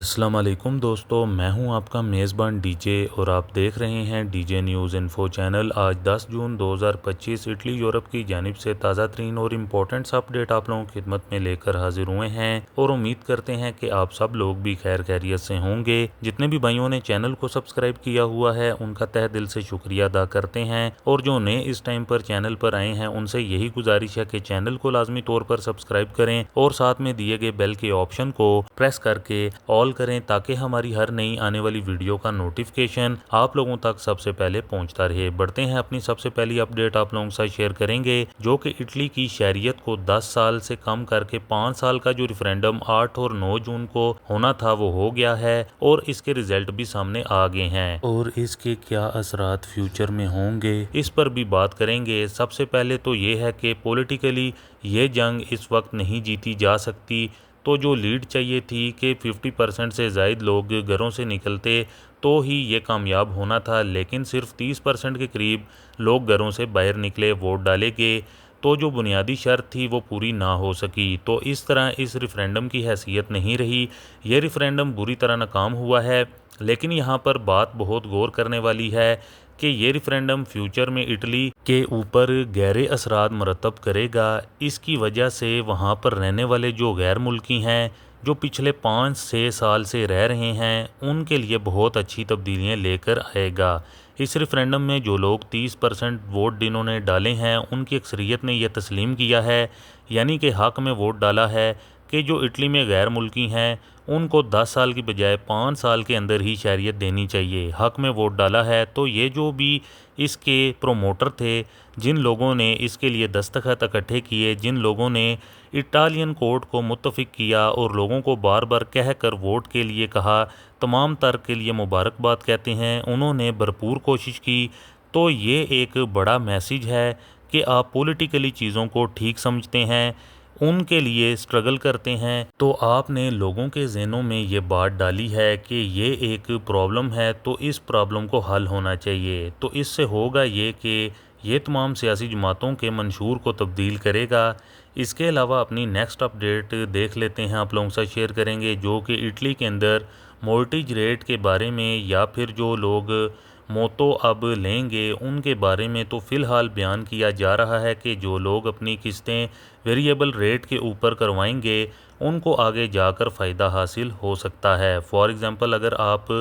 अस्सलाम वालेकुम दोस्तों, मैं हूं आपका मेज़बान डीजे और आप देख रहे हैं डीजे न्यूज़ इन्फो चैनल। आज 10 जून 2025 इटली यूरोप की जानिब से ताज़ा तरीन और इम्पोर्टेंट्स अपडेट आप लोगों की खिदमत में लेकर हाजिर हुए हैं और उम्मीद करते हैं कि आप सब लोग भी खैर खैरियत से होंगे। जितने भी भाइयों ने चैनल को सब्सक्राइब किया हुआ है उनका तहे दिल से शुक्रिया अदा करते हैं, और जो नए इस टाइम पर चैनल पर आए हैं उनसे यही गुजारिश है कि चैनल को लाजमी तौर पर सब्सक्राइब करें और साथ में दिए गए बेल के ऑप्शन को प्रेस करके ऑल करें ताकि हमारी हर नई आने वाली वीडियो का नोटिफिकेशन आप लोगों तक सबसे पहले पहुंचता रहे। बढ़ते हैं अपनी सबसे पहली अपडेट आप लोगों के साथ शेयर करेंगे, जो कि इटली की शहरियत को 10 साल से कम करके 5 साल का जो रेफरेंडम 8 और 9 जून को होना था वो हो गया है और इसके रिजल्ट भी सामने आ गए हैं और इसके क्या असरात फ्यूचर में होंगे इस पर भी बात करेंगे। सबसे पहले तो ये है कि पॉलिटिकली ये जंग इस वक्त नहीं जीती जा सकती, तो जो लीड चाहिए थी कि 50% से ज़ायद लोग घरों से निकलते तो ही ये कामयाब होना था, लेकिन सिर्फ 30% के करीब लोग घरों से बाहर निकले, वोट डाले गए, तो जो बुनियादी शर्त थी वो पूरी ना हो सकी। तो इस तरह इस रेफरेंडम की हैसियत नहीं रही। ये रेफरेंडम बुरी तरह नाकाम हुआ है, लेकिन यहाँ पर बात बहुत गौर करने वाली है कि ये रेफरेंडम फ्यूचर में इटली के ऊपर गहरे असरात मरतब करेगा। इसकी वजह से वहाँ पर रहने वाले जो गैर मुल्की हैं, जो पिछले 5-6 साल से रह रहे हैं, उनके लिए बहुत अच्छी तब्दीलियाँ लेकर आएगा। इस रेफरेंडम में जो लोग 30% वोट जिन्होंने डाले हैं उनकी अक्सरियत ने यह तस्लीम किया है, यानी कि हक़ में वोट डाला है कि जो इटली में गैर मुल्की हैं उनको 10 साल की बजाय 5 साल के अंदर ही शहरियत देनी चाहिए। हक़ में वोट डाला है। तो ये जो भी इसके प्रोमोटर थे, जिन लोगों ने इसके लिए दस्तखत इकट्ठे किए, जिन लोगों ने इटालियन कोर्ट को मुत्तफ़िक किया और लोगों को बार बार कह कर वोट के लिए कहा, तमाम तर्क के लिए मुबारकबाद कहते हैं, उन्होंने भरपूर कोशिश की। तो ये एक बड़ा मैसेज है कि आप पॉलिटिकली चीज़ों को ठीक समझते हैं, उनके लिए स्ट्रगल करते हैं, तो आपने लोगों के ज़हनों में ये बात डाली है कि ये एक प्रॉब्लम है तो इस प्रॉब्लम को हल होना चाहिए। तो इससे होगा ये कि ये तमाम सियासी जमातों के मंशूर को तब्दील करेगा। इसके अलावा अपनी नेक्स्ट अपडेट देख लेते हैं, आप लोगों के साथ शेयर करेंगे, जो कि इटली के अंदर मोर्टिज रेट के बारे में या फिर जो लोग मोतो अब लेंगे उनके बारे में। तो फ़िलहाल बयान किया जा रहा है कि जो लोग अपनी किस्तें वेरिएबल रेट के ऊपर करवाएंगे उनको आगे जाकर फ़ायदा हासिल हो सकता है। फॉर एग्ज़ाम्पल, अगर आप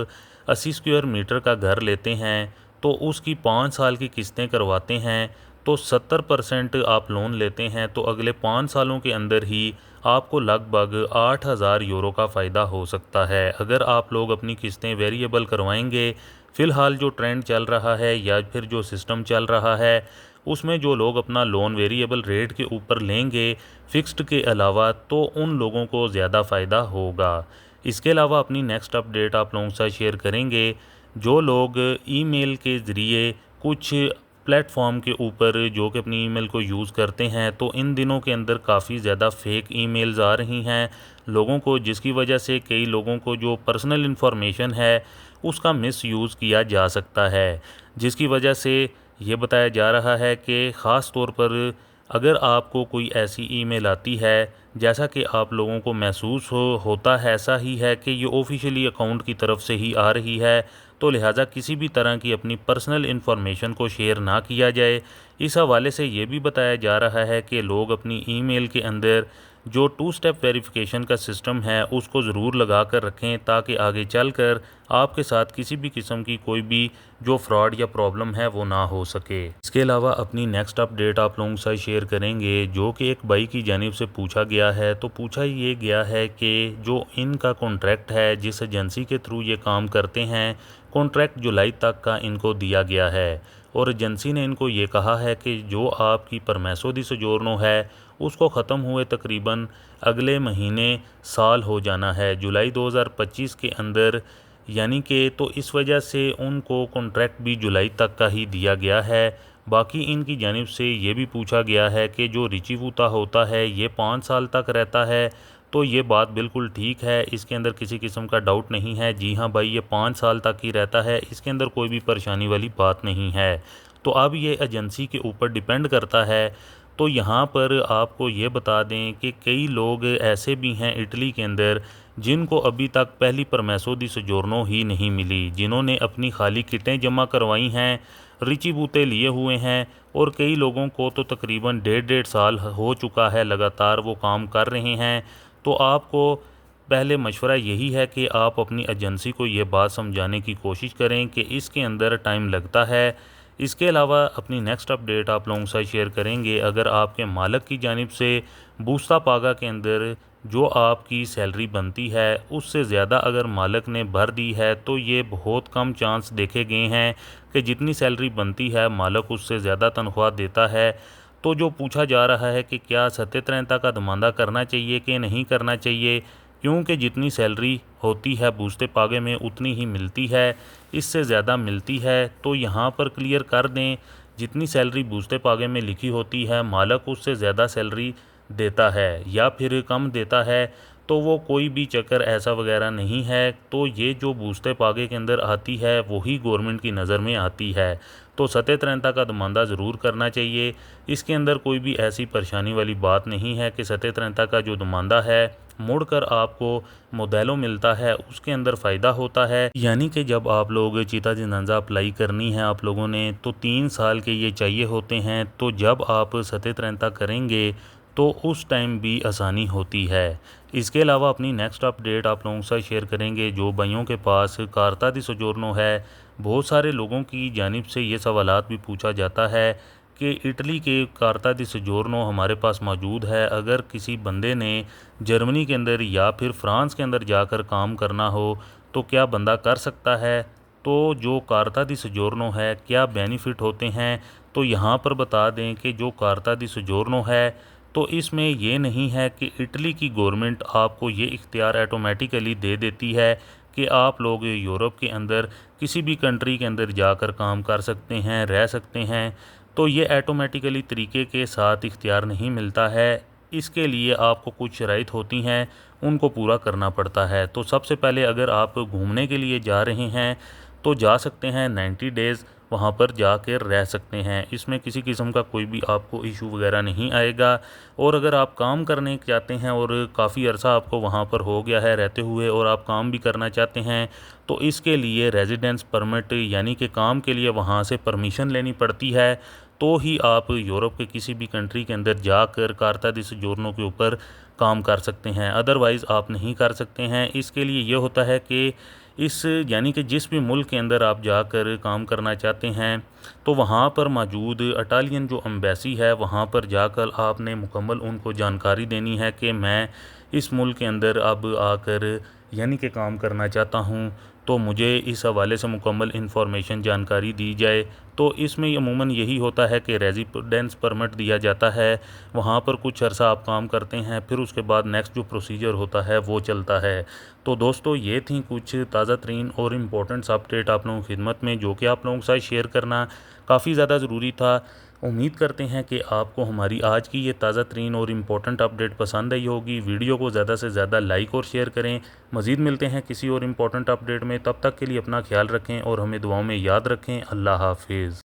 80 स्क्वायर मीटर का घर लेते हैं तो उसकी 5 साल की किस्तें करवाते हैं, तो 70% आप लोन लेते हैं, तो अगले 5 सालों के अंदर ही आपको लगभग 8,000 यूरो का फ़ायदा हो सकता है अगर आप लोग अपनी किस्तें वेरिएबल करवाएंगे। फ़िलहाल जो ट्रेंड चल रहा है या फिर जो सिस्टम चल रहा है उसमें जो लोग अपना लोन वेरिएबल रेट के ऊपर लेंगे फ़िक्स्ड के अलावा, तो उन लोगों को ज़्यादा फ़ायदा होगा। इसके अलावा अपनी नेक्स्ट अपडेट आप लोगों के साथ शेयर करेंगे, जो लोग ईमेल के ज़रिए कुछ प्लेटफॉर्म के ऊपर जो कि अपनी ईमेल को यूज़ करते हैं, तो इन दिनों के अंदर काफ़ी ज़्यादा फ़ेक ईमेल्स आ रही हैं लोगों को, जिसकी वजह से कई लोगों को जो पर्सनल इन्फॉर्मेशन है उसका मिसयूज़ किया जा सकता है। जिसकी वजह से ये बताया जा रहा है कि ख़ास तौर पर अगर आपको कोई ऐसी ईमेल आती है जैसा कि आप लोगों को महसूस होता है ऐसा ही है कि ये ऑफिशियली अकाउंट की तरफ से ही आ रही है, तो लिहाजा किसी भी तरह की अपनी पर्सनल इन्फॉर्मेशन को शेयर ना किया जाए। इस हवाले से ये भी बताया जा रहा है कि लोग अपनी ईमेल के अंदर जो 2 स्टेप वेरिफिकेशन का सिस्टम है उसको ज़रूर लगा कर रखें, ताकि आगे चलकर आपके साथ किसी भी किस्म की कोई भी जो फ्रॉड या प्रॉब्लम है वो ना हो सके। इसके अलावा अपनी नेक्स्ट अपडेट आप लोगों के साथ शेयर करेंगे, जो कि एक भाई की जानिब से पूछा गया है। तो पूछा ये गया है कि जो इनका कॉन्ट्रैक्ट है, जिस एजेंसी के थ्रू ये काम करते हैं, कॉन्ट्रैक्ट जुलाई तक का इनको दिया गया है और एजेंसी ने इनको ये कहा है कि जो आपकी परमेसो दी सोजोर्नो है उसको ख़त्म हुए तकरीबन अगले महीने साल हो जाना है, जुलाई 2025 के अंदर, यानी कि तो इस वजह से उनको कॉन्ट्रैक्ट भी जुलाई तक का ही दिया गया है। बाकी इनकी जानिब से ये भी पूछा गया है कि जो रिचीवूता होता है ये 5 साल तक रहता है, तो ये बात बिल्कुल ठीक है, इसके अंदर किसी किस्म का डाउट नहीं है। जी हाँ भाई, ये 5 साल तक ही रहता है, इसके अंदर कोई भी परेशानी वाली बात नहीं है। तो अब ये एजेंसी के ऊपर डिपेंड करता है। तो यहाँ पर आपको ये बता दें कि कई लोग ऐसे भी हैं इटली के अंदर जिनको अभी तक पहली परमेसो दी सोजोर्नो ही नहीं मिली, जिन्होंने अपनी खाली किटें जमा करवाई हैं, रिची बूते लिए हुए हैं और कई लोगों को तो तकरीबन 1.5 हो चुका है लगातार वो काम कर रहे हैं। तो आपको पहले मशवरा यही है कि आप अपनी एजेंसी को ये बात समझाने की कोशिश करें कि इसके अंदर टाइम लगता है। इसके अलावा अपनी नेक्स्ट अपडेट आप लोगों के साथ शेयर करेंगे। अगर आपके मालिक की जानिब से बूस्ता पागा के अंदर जो आपकी सैलरी बनती है उससे ज़्यादा अगर मालिक ने भर दी है तो ये बहुत कम चांस देखे गए हैं कि जितनी सैलरी बनती है मालिक उससे ज़्यादा तनख्वाह देता है। तो जो पूछा जा रहा है कि क्या सत्यत्रेंता का दमांदा करना चाहिए कि नहीं करना चाहिए, क्योंकि जितनी सैलरी होती है बूस्ते पागे में उतनी ही मिलती है, इससे ज़्यादा मिलती है तो यहाँ पर क्लियर कर दें, जितनी सैलरी बूस्ते पागे में लिखी होती है मालिक उससे ज़्यादा सैलरी देता है या फिर कम देता है, तो वो कोई भी चक्कर ऐसा वगैरह नहीं है। तो ये जो बूस्ते पागे के अंदर आती है वही गवर्नमेंट की नज़र में आती है। तो सत्यत्रेंता का दमांदा ज़रूर करना चाहिए। इसके अंदर कोई भी ऐसी परेशानी वाली बात नहीं है कि सत्यत्रेंता का जो दमांदा है मुड़कर आपको मोडेलो मिलता है, उसके अंदर फ़ायदा होता है। यानी कि जब आप लोग चीता जिनाजा अप्लाई करनी है आप लोगों ने तो 3 साल के ये चाहिए होते हैं। तो जब आप सत्यत्रेंता करेंगे तो उस टाइम भी आसानी होती है। इसके अलावा अपनी नेक्स्ट अपडेट आप लोगों के साथ शेयर करेंगे। जो भाइयों के पास कार्ता दी सोजोर्नो है, बहुत सारे लोगों की जानिब से ये सवालात भी पूछा जाता है कि इटली के कार्ता दी सोजोर्नो हमारे पास मौजूद है, अगर किसी बंदे ने जर्मनी के अंदर या फिर फ्रांस के अंदर जाकर काम करना हो तो क्या बंदा कर सकता है। तो जो कार्ता दी सोजोर्नो है क्या बेनिफिट होते हैं, तो यहाँ पर बता दें कि जो कार्ता दी सोजोर्नो है तो इसमें ये नहीं है कि इटली की गवर्नमेंट आपको ये इख्तियार ऑटोमेटिकली दे देती है कि आप लोग यूरोप के अंदर किसी भी कंट्री के अंदर जाकर काम कर सकते हैं, रह सकते हैं। तो ये ऑटोमेटिकली तरीके के साथ इख्तियार नहीं मिलता है। इसके लिए आपको कुछ शराइत होती हैं, उनको पूरा करना पड़ता है। तो सबसे पहले अगर आप घूमने के लिए जा रहे हैं तो जा सकते हैं, 90 डेज़ वहाँ पर जाकर रह सकते हैं, इसमें किसी किस्म का कोई भी आपको इशू वगैरह नहीं आएगा। और अगर आप काम करने चाहते हैं और काफ़ी अरसा आपको वहाँ पर हो गया है रहते हुए और आप काम भी करना चाहते हैं तो इसके लिए रेजिडेंस परमिट यानी कि काम के लिए वहाँ से परमिशन लेनी पड़ती है, तो ही आप यूरोप के किसी भी कंट्री के अंदर जाकर कार्ता दी सोजोर्नो के ऊपर काम कर सकते हैं, अदरवाइज़ आप नहीं कर सकते हैं। इसके लिए ये होता है कि इस यानी कि जिस भी मुल्क के अंदर आप जाकर काम करना चाहते हैं तो वहाँ पर मौजूद इटालियन जो एम्बेसी है वहाँ पर जाकर आपने मुकम्मल उनको जानकारी देनी है कि मैं इस मुल्क के अंदर अब आकर यानी कि काम करना चाहता हूँ, तो मुझे इस हवाले से मुकम्मल इन्फॉर्मेशन जानकारी दी जाए। तो इसमें अमूमन यही होता है कि रेजिडेंस परमिट दिया जाता है, वहाँ पर कुछ अरसा आप काम करते हैं, फिर उसके बाद नेक्स्ट जो प्रोसीजर होता है वो चलता है। तो दोस्तों ये थी कुछ ताज़ा तरीन और इम्पोर्टेंट्स अपडेट आप लोगों की खिदमत में, जो कि आप लोगों के साथ शेयर करना काफ़ी ज़्यादा ज़रूरी था। उम्मीद करते हैं कि आपको हमारी आज की ये ताज़ा तरीन और इम्पोर्टेंट अपडेट पसंद आई होगी। वीडियो को ज़्यादा से ज़्यादा लाइक और शेयर करें। मज़ीद मिलते हैं किसी और इम्पोर्टेंट अपडेट में, तब तक के लिए अपना ख्याल रखें और हमें दुआओं में याद रखें। अल्लाह हाफिज़।